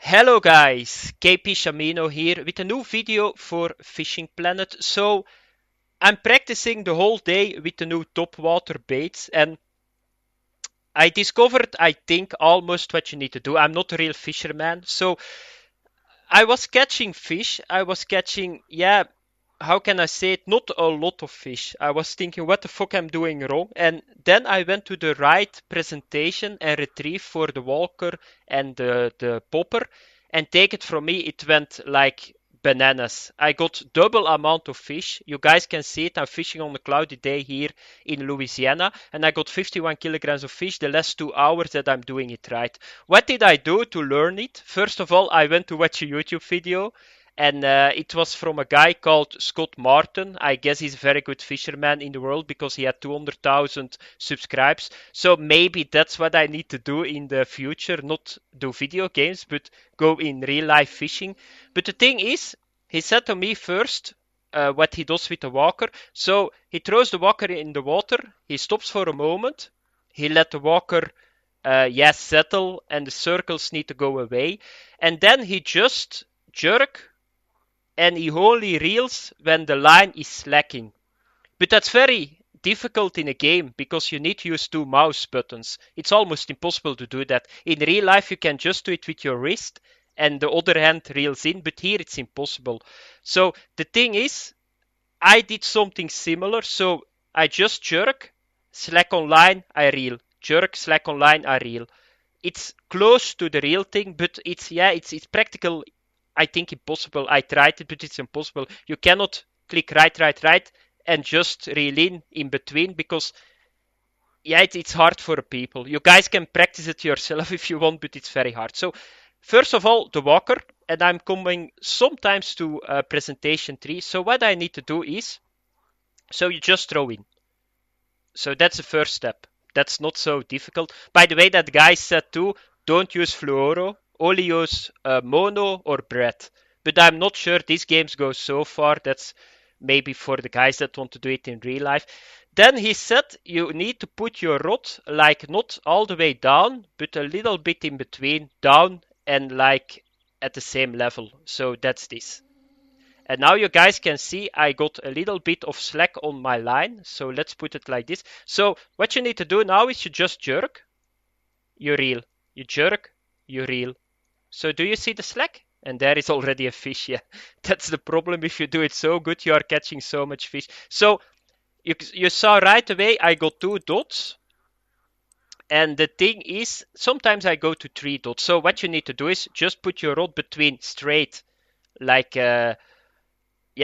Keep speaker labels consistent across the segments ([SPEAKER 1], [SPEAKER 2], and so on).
[SPEAKER 1] Hello guys, KpShamino here with a new video for Fishing Planet. So I'm practicing the whole day with the new topwater baits and I discovered I think almost what you need to do. I'm not a real fisherman, so I was catching fish. I was catching, how can I say it? Not a lot of fish. I was thinking, what the fuck I'm doing wrong? And then I went to the right presentation and retrieve for the walker and the popper. And take it from me, it went like bananas. I got double amount of fish. You guys can see it. I'm fishing on a cloudy day here in Louisiana, and I got 51 kilograms of fish the last 2 hours that I'm doing it right. What did I do to learn it? First of all, I went to watch a YouTube video and it was from a guy called Scott Martin. I guess he's a very good fisherman in the world because he had 200,000 subscribes. So maybe that's what I need to do in the future, not do video games, but go in real life fishing. But the thing is, he said to me first what he does with the walker. So he throws the walker in the water, he stops for a moment, he let the walker settle and the circles need to go away. And then he just jerk and he only reels when the line is slacking. But that's very difficult in a game because you need to use two mouse buttons. It's almost impossible to do that. In real life, you can just do it with your wrist and the other hand reels in, but here it's impossible. So the thing is, I did something similar. So I just jerk, slack on line, I reel. Jerk, slack on line, I reel. It's close to the real thing, but it's practical. I think impossible. I tried it, but it's impossible. You cannot click right, and just reel in between because it's hard for people. You guys can practice it yourself if you want, but it's very hard. So first of all, the walker, and I'm coming sometimes to presentation 3. So what I need to do is, so you just throw in. So that's the first step. That's not so difficult. By the way, that guy said too, don't use fluoro, only use mono or bread. But I'm not sure these games go so far. That's maybe for the guys that want to do it in real life. Then he said you need to put your rod like not all the way down, but a little bit in between, down and like at the same level. So that's this. And now you guys can see I got a little bit of slack on my line. So let's put it like this. So what you need to do now is you just jerk, you reel, you jerk, you reel. So do you see the slack? And there is already a fish, yeah. That's the problem if you do it so good, you are catching so much fish. So you saw right away I got 2 dots. And the thing is, sometimes I go to 3 dots. So what you need to do is just put your rod between straight, like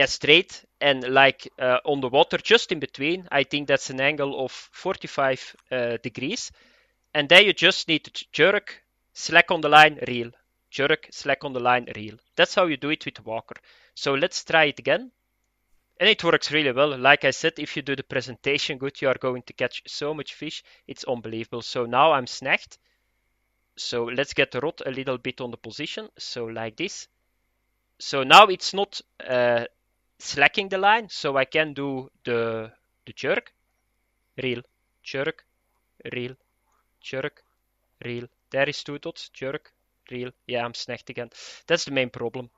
[SPEAKER 1] straight and like on the water just in between. I think that's an angle of 45 degrees. And there you just need to jerk, slack on the line, reel. Jerk, slack on the line, reel. That's how you do it with the walker. So let's try it again. And it works really well. Like I said, if you do the presentation good, you are going to catch so much fish. It's unbelievable. So now I'm snagged. So let's get the rod a little bit on the position. So like this. So now it's not slacking the line, so I can do the jerk, reel, jerk, reel, jerk, reel. There is 2 dots, jerk, reel. Yeah, I'm snagged again. That's the main problem.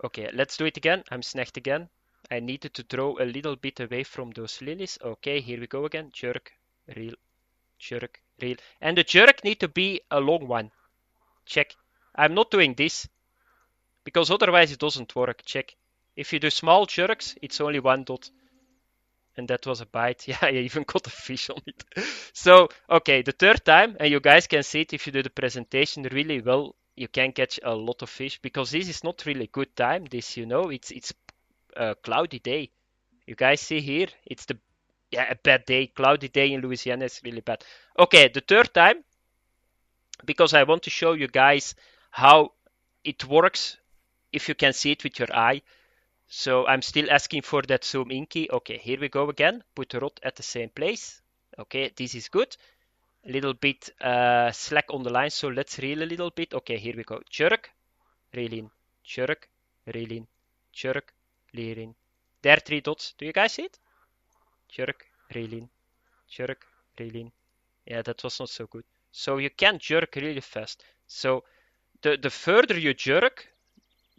[SPEAKER 1] Okay, let's do it again. I'm snagged again. I needed to throw a little bit away from those lilies. Okay, here we go again. Jerk, reel, jerk, reel. And the jerk need to be a long one. Check. I'm not doing this because otherwise it doesn't work. Check. If you do small jerks, it's only 1 dot. And that was a bite. Yeah, I even got a fish on it. So, okay, the third time, and you guys can see it if you do the presentation really well, you can catch a lot of fish because this is not really good time. This, it's a cloudy day. You guys see here, it's a bad day. Cloudy day in Louisiana is really bad. Okay, the third time, because I want to show you guys how it works if you can see it with your eye. So I'm still asking for that zoom in key. Okay, here we go again. Put the rod at the same place. Okay, this is good. A little bit slack on the line, so let's reel a little bit. Okay, here we go. Jerk, reel in, jerk, reel in, jerk, reel in. There are 3 dots. Do you guys see it? Jerk, reel in, jerk, reel in. Yeah, that was not so good. So you can jerk really fast. So the further you jerk,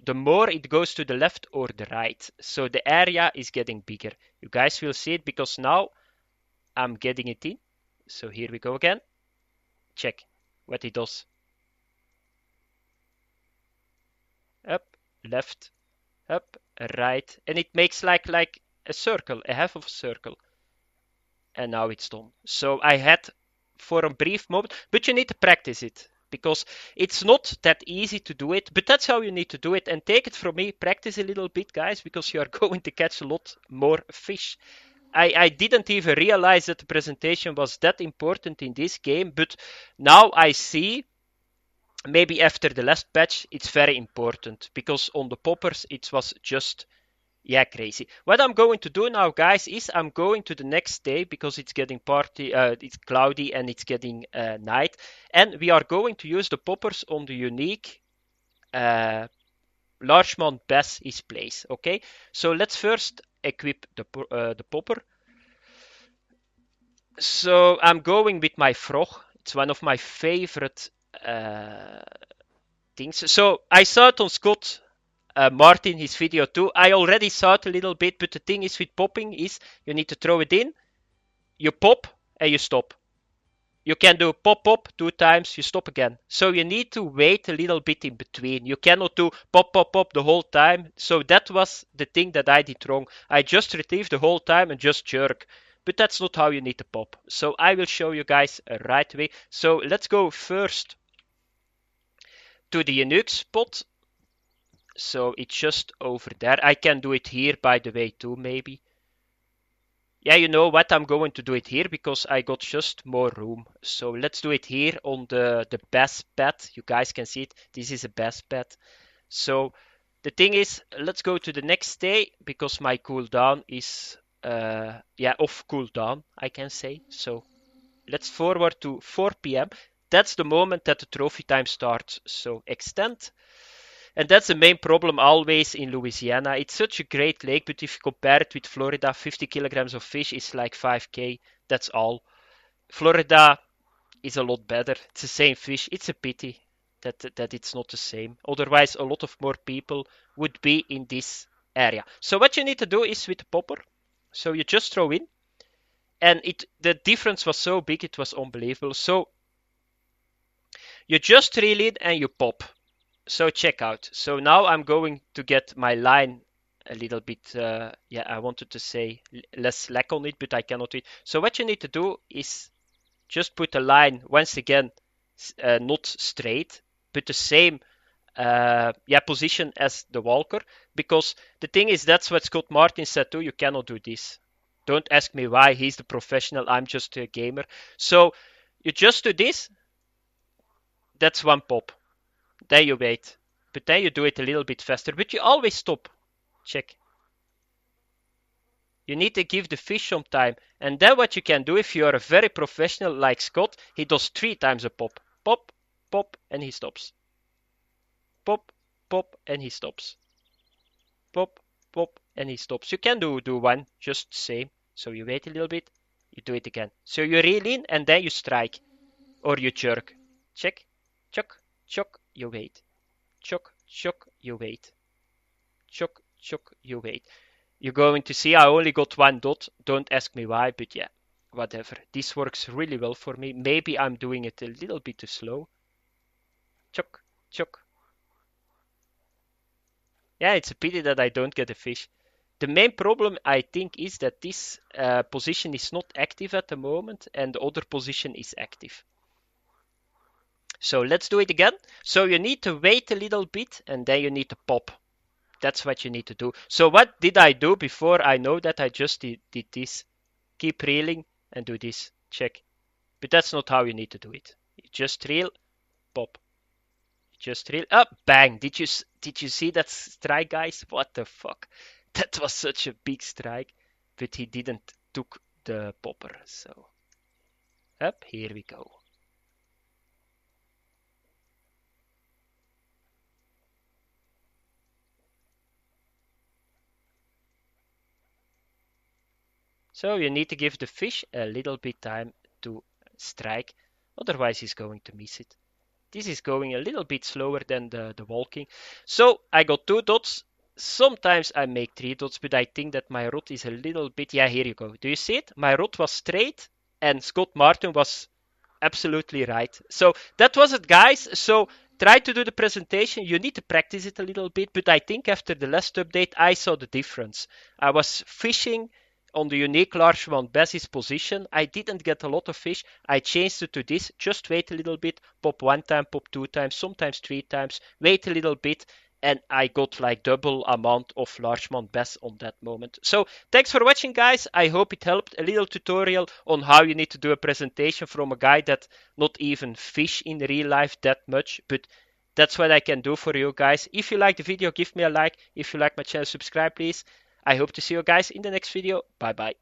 [SPEAKER 1] the more it goes to the left or the right. So the area is getting bigger. You guys will see it because now I'm getting it in. So here we go again. Check what it does. Up, left, up, right. And it makes like a circle, a half of a circle. And now it's done. So I had for a brief moment, but you need to practice it because it's not that easy to do it, but that's how you need to do it. And take it from me, practice a little bit, guys, because you are going to catch a lot more fish. I didn't even realize that the presentation was that important in this game, but now I see, maybe after the last patch, it's very important because on the poppers it was just, yeah, crazy. What I'm going to do now, guys, is I'm going to the next day because it's getting it's cloudy and it's getting night, and we are going to use the poppers on the unique largemouth bass is place. Okay, so let's first equip the popper. So I'm going with my frog. It's one of my favorite things. So I saw it on Scott Martin, his video too. I already saw it a little bit, but the thing is with popping is you need to throw it in, you pop, and you stop. You can do pop, pop 2 times, you stop again. So you need to wait a little bit in between. You cannot do pop, pop, pop the whole time. So that was the thing that I did wrong. I just retrieved the whole time and just jerk. But that's not how you need to pop. So I will show you guys a right way. So let's go first to the unique spot. So it's just over there. I can do it here, by the way, too, maybe. Yeah, you know what? I'm going to do it here because I got just more room. So let's do it here on the bass bed. You guys can see it. This is a bass bed. So the thing is, let's go to the next day because my cooldown is, off cooldown, I can say. So let's forward to 4 p.m. That's the moment that the trophy time starts. So extend. And that's the main problem always in Louisiana. It's such a great lake, but if you compare it with Florida, 50 kilograms of fish is like 5K. That's all. Florida is a lot better. It's the same fish. It's a pity that it's not the same. Otherwise, a lot of more people would be in this area. So what you need to do is with the popper. So you just throw in. And the difference was so big, it was unbelievable. So you just reel in and you pop. So check out. So now I'm going to get my line a little bit, I wanted to say less slack on it, but I cannot do it. So what you need to do is just put a line, once again, not straight, but the same position as the walker. Because the thing is, that's what Scott Martin said too, you cannot do this. Don't ask me why, he's the professional, I'm just a gamer. So you just do this, that's one pop. Then you wait. But then you do it a little bit faster. But you always stop. Check. You need to give the fish some time. And then what you can do, if you are a very professional like Scott, he does 3 times a pop. Pop, pop, and he stops. Pop, pop, and he stops. Pop, pop, and he stops. You can do one, just the same. So you wait a little bit, you do it again. So you reel in and then you strike. Or you jerk. Check. Chuck, chuck, you wait. Chuck, chuck, you wait. Chuck, chuck, you wait. You're going to see I only got 1 dot. Don't ask me why, but yeah, whatever. This works really well for me. Maybe I'm doing it a little bit too slow. Chuck, chuck. Yeah, it's a pity that I don't get a fish. The main problem, I think, is that this position is not active at the moment and the other position is active. So let's do it again. So you need to wait a little bit and then you need to pop. That's what you need to do. So what did I do before I know that? I just did this. Keep reeling and do this. Check. But that's not how you need to do it. You just reel, pop. You just reel, up, bang. Did you see that strike, guys? What the fuck? That was such a big strike. But he didn't took the popper. So up, here we go. So you need to give the fish a little bit time to strike, otherwise he's going to miss it. this is going a little bit slower than the walking. So I got 2 dots. Sometimes I make 3 dots, but I think that my rod is a little bit, yeah, here you go. Do you see it? My rod was straight and Scott Martin was absolutely right. So that was it, guys. So try to do the presentation. You need to practice it a little bit, but I think after the last update, I saw the difference. I was fishing on the unique largemouth bass position. I didn't get a lot of fish. I changed it to this. Just wait a little bit. Pop 1 time, pop 2 times, sometimes 3 times. Wait a little bit. And I got like double amount of largemouth bass on that moment. So thanks for watching, guys. I hope it helped. A little tutorial on how you need to do a presentation from a guy that not even fish in real life that much, but that's what I can do for you guys. If you like the video, give me a like. If you like my channel, subscribe please. I hope to see you guys in the next video. Bye bye.